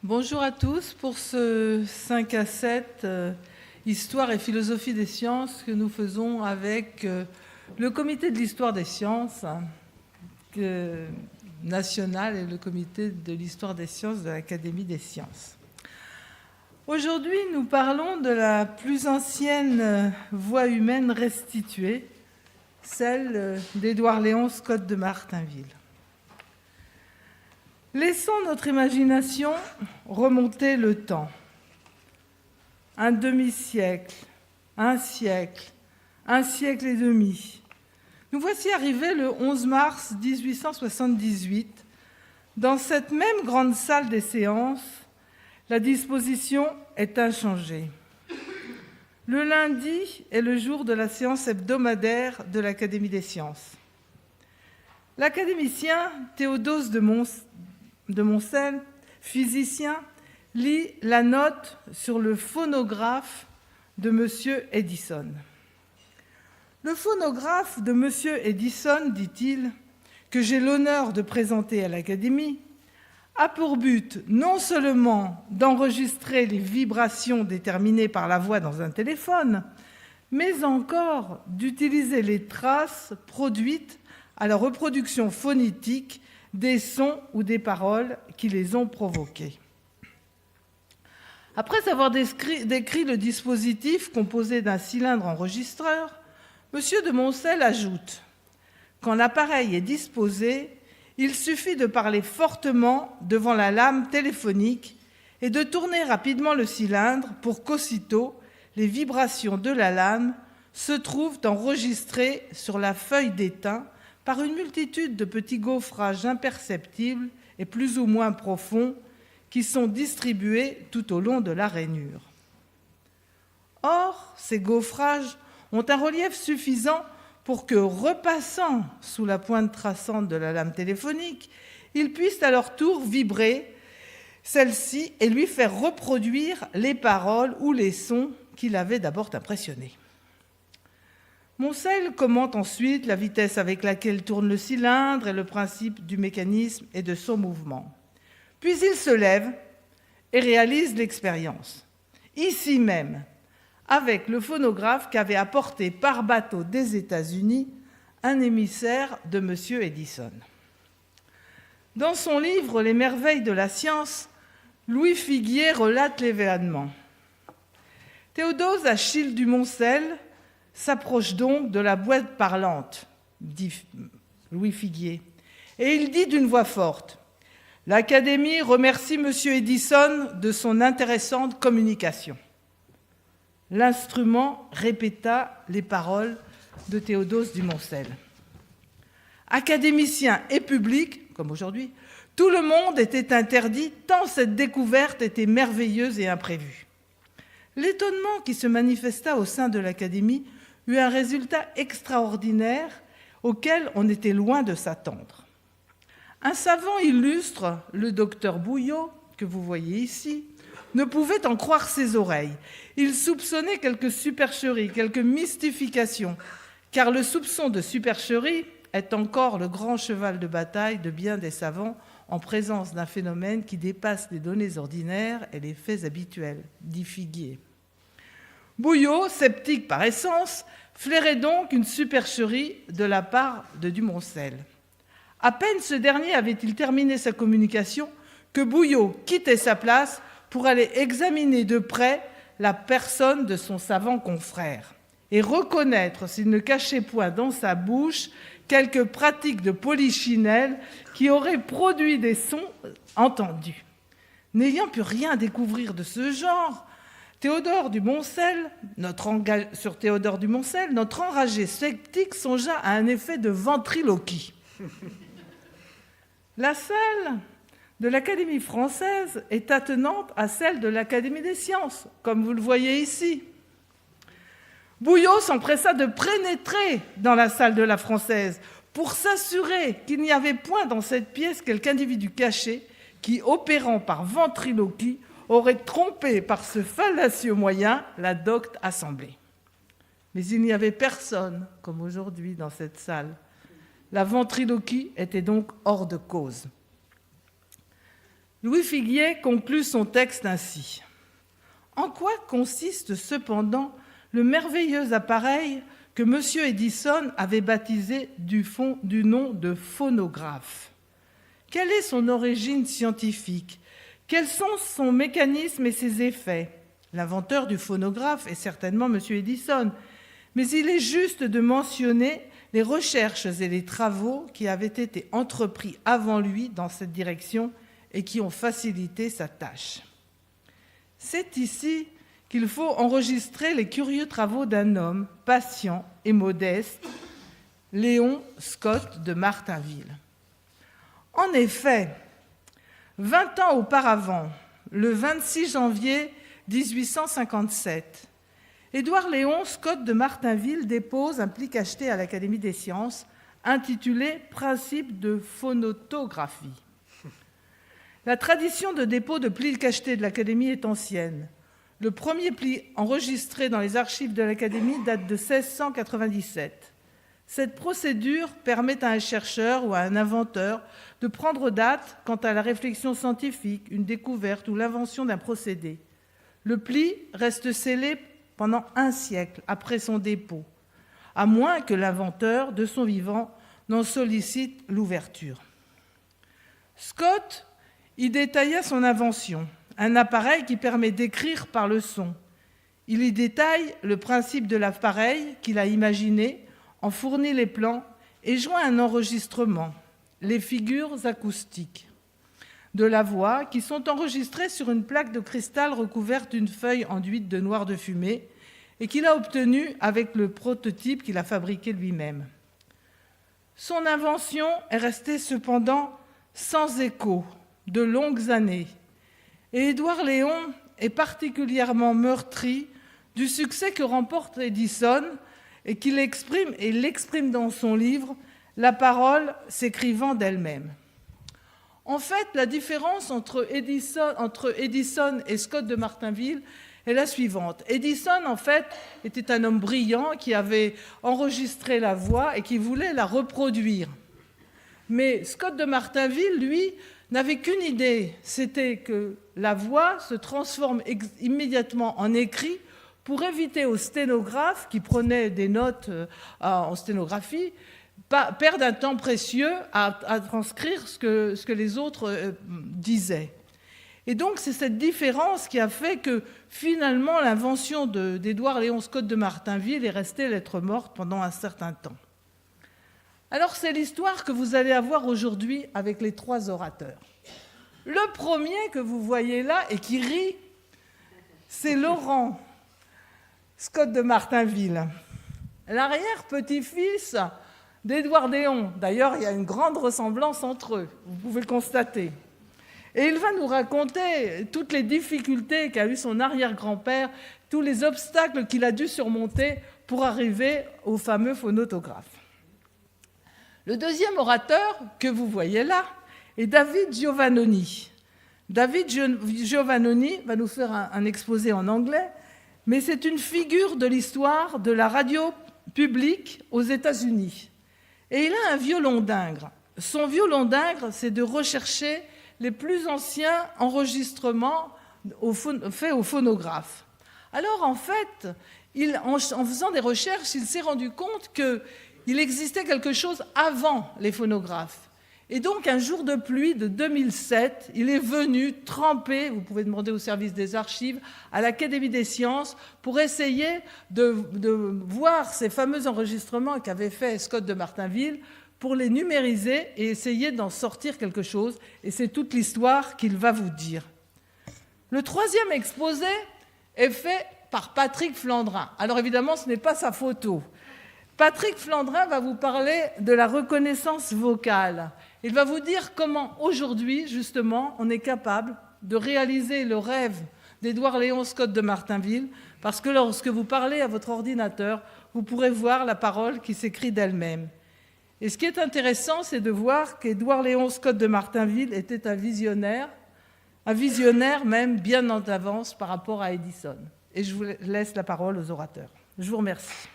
Bonjour à tous pour ce 5 à 7 Histoire et philosophie des sciences que nous faisons avec le comité de l'histoire des sciences national et le comité de l'histoire des sciences de l'Académie des sciences. Aujourd'hui, nous parlons de la plus ancienne voix humaine restituée, celle d'Édouard Léon Scott de Martinville. Laissons notre imagination remonter le temps. Un demi-siècle, un siècle et demi. Nous voici arrivés le 11 mars 1878. Dans cette même grande salle des séances, la disposition est inchangée. Le lundi est le jour de la séance hebdomadaire de l'Académie des sciences. L'académicien Théodose de Moncel, physicien, lit la note sur le phonographe de M. Edison. Le phonographe de M. Edison, dit-il, que j'ai l'honneur de présenter à l'Académie, a pour but non seulement d'enregistrer les vibrations déterminées par la voix dans un téléphone, mais encore d'utiliser les traces produites à la reproduction phonétique des sons ou des paroles qui les ont provoqués. Après avoir décrit le dispositif composé d'un cylindre enregistreur, M. de Moncel ajoute « Quand l'appareil est disposé, il suffit de parler fortement devant la lame téléphonique et de tourner rapidement le cylindre pour qu'aussitôt les vibrations de la lame se trouvent enregistrées sur la feuille d'étain par une multitude de petits gaufrages imperceptibles et plus ou moins profonds qui sont distribués tout au long de la rainure. Or, ces gaufrages ont un relief suffisant pour que, repassant sous la pointe traçante de la lame téléphonique, ils puissent à leur tour vibrer celle-ci et lui faire reproduire les paroles ou les sons qui l'avaient d'abord impressionné. Moncel commente ensuite la vitesse avec laquelle tourne le cylindre et le principe du mécanisme et de son mouvement. Puis il se lève et réalise l'expérience, ici même, avec le phonographe qu'avait apporté par bateau des États-Unis un émissaire de M. Edison. Dans son livre « Les merveilles de la science », Louis Figuier relate l'événement. Théodose Achille du Moncel s'approche donc de la boîte parlante, dit Louis Figuier, et il dit d'une voix forte « L'Académie remercie M. Edison de son intéressante communication. » L'instrument répéta les paroles de Théodose du Moncel. Académiciens et public, comme aujourd'hui, tout le monde était interdit tant cette découverte était merveilleuse et imprévue. L'étonnement qui se manifesta au sein de l'Académie eut un résultat extraordinaire auquel on était loin de s'attendre. Un savant illustre, le docteur Bouillot, que vous voyez ici, ne pouvait en croire ses oreilles. Il soupçonnait quelques supercheries, quelques mystifications, car le soupçon de supercherie est encore le grand cheval de bataille de bien des savants en présence d'un phénomène qui dépasse les données ordinaires et les faits habituels, dit Figuier. Bouillot, sceptique par essence, flairait donc une supercherie de la part de Dumoncel. À peine ce dernier avait-il terminé sa communication que Bouillot quittait sa place pour aller examiner de près la personne de son savant confrère et reconnaître s'il ne cachait point dans sa bouche quelques pratiques de polichinelle qui auraient produit des sons entendus. N'ayant pu rien découvrir de ce genre, sur Théodore du Moncel, notre enragé sceptique songea à un effet de ventriloquie. La salle de l'Académie française est attenante à celle de l'Académie des sciences, comme vous le voyez ici. Bouillot s'empressa de pénétrer dans la salle de la Française pour s'assurer qu'il n'y avait point dans cette pièce quelque individu caché qui, opérant par ventriloquie, aurait trompé par ce fallacieux moyen la docte assemblée. Mais il n'y avait personne, comme aujourd'hui, dans cette salle. La ventriloquie était donc hors de cause. Louis Figuier conclut son texte ainsi. « En quoi consiste cependant le merveilleux appareil que M. Edison avait baptisé du nom de phonographe? Quelle est son origine scientifique? Quels sont son mécanisme et ses effets? L'inventeur du phonographe est certainement M. Edison, mais il est juste de mentionner les recherches et les travaux qui avaient été entrepris avant lui dans cette direction et qui ont facilité sa tâche. C'est ici qu'il faut enregistrer les curieux travaux d'un homme patient et modeste, Léon Scott de Martinville. En effet, 20 ans auparavant, le 26 janvier 1857, Édouard Léon Scott de Martinville dépose un pli cacheté à l'Académie des sciences intitulé « Principe de phonotographie ». La tradition de dépôt de plis cachetés de l'Académie est ancienne. Le premier pli enregistré dans les archives de l'Académie date de 1697. Cette procédure permet à un chercheur ou à un inventeur de prendre date quant à la réflexion scientifique, une découverte ou l'invention d'un procédé. Le pli reste scellé pendant 1 siècle après son dépôt, à moins que l'inventeur, de son vivant, n'en sollicite l'ouverture. Scott y détailla son invention, un appareil qui permet d'écrire par le son. Il y détaille le principe de l'appareil qu'il a imaginé, en fournit les plans et joint un enregistrement, les figures acoustiques de la voix qui sont enregistrées sur une plaque de cristal recouverte d'une feuille enduite de noir de fumée et qu'il a obtenue avec le prototype qu'il a fabriqué lui-même. Son invention est restée cependant sans écho de longues années et Édouard Léon est particulièrement meurtri du succès que remporte Edison et qu'il l'exprime dans son livre « La parole s'écrivant d'elle-même ». En fait, la différence entre Edison et Scott de Martinville est la suivante. Edison, en fait, était un homme brillant qui avait enregistré la voix et qui voulait la reproduire. Mais Scott de Martinville, lui, n'avait qu'une idée, c'était que la voix se transforme immédiatement en écrit pour éviter aux sténographes qui prenaient des notes en sténographie perdre un temps précieux à transcrire ce que les autres disaient. Et donc, c'est cette différence qui a fait que, finalement, l'invention d'Édouard Léon Scott de Martinville est restée lettre morte pendant un certain temps. Alors, c'est l'histoire que vous allez avoir aujourd'hui avec les 3 orateurs. Le premier que vous voyez là et qui rit, c'est Laurent Scott de Martinville, l'arrière-petit-fils d'Édouard Léon. D'ailleurs, il y a une grande ressemblance entre eux, vous pouvez le constater. Et il va nous raconter toutes les difficultés qu'a eu son arrière-grand-père, tous les obstacles qu'il a dû surmonter pour arriver au fameux phonotographe. Le deuxième orateur que vous voyez là est David Giovannoni. David Giovannoni va nous faire un exposé en anglais, mais c'est une figure de l'histoire de la radio publique aux États-Unis. Et il a un violon d'ingre. Son violon d'ingre, c'est de rechercher les plus anciens enregistrements faits au phonographe. Alors, en fait, en faisant des recherches, il s'est rendu compte qu'il existait quelque chose avant les phonographes. Et donc, un jour de pluie de 2007, il est venu tremper, vous pouvez demander au service des archives, à l'Académie des sciences, pour essayer de voir ces fameux enregistrements qu'avait fait Scott de Martinville, pour les numériser et essayer d'en sortir quelque chose. Et c'est toute l'histoire qu'il va vous dire. Le troisième exposé est fait par Patrick Flandrin. Alors évidemment, ce n'est pas sa photo. Patrick Flandrin va vous parler de la reconnaissance vocale. Il va vous dire comment aujourd'hui, justement, on est capable de réaliser le rêve d'Édouard Léon Scott de Martinville, parce que lorsque vous parlez à votre ordinateur, vous pourrez voir la parole qui s'écrit d'elle-même. Et ce qui est intéressant, c'est de voir qu'Édouard Léon Scott de Martinville était un visionnaire même bien en avance par rapport à Edison. Et je vous laisse la parole aux orateurs. Je vous remercie.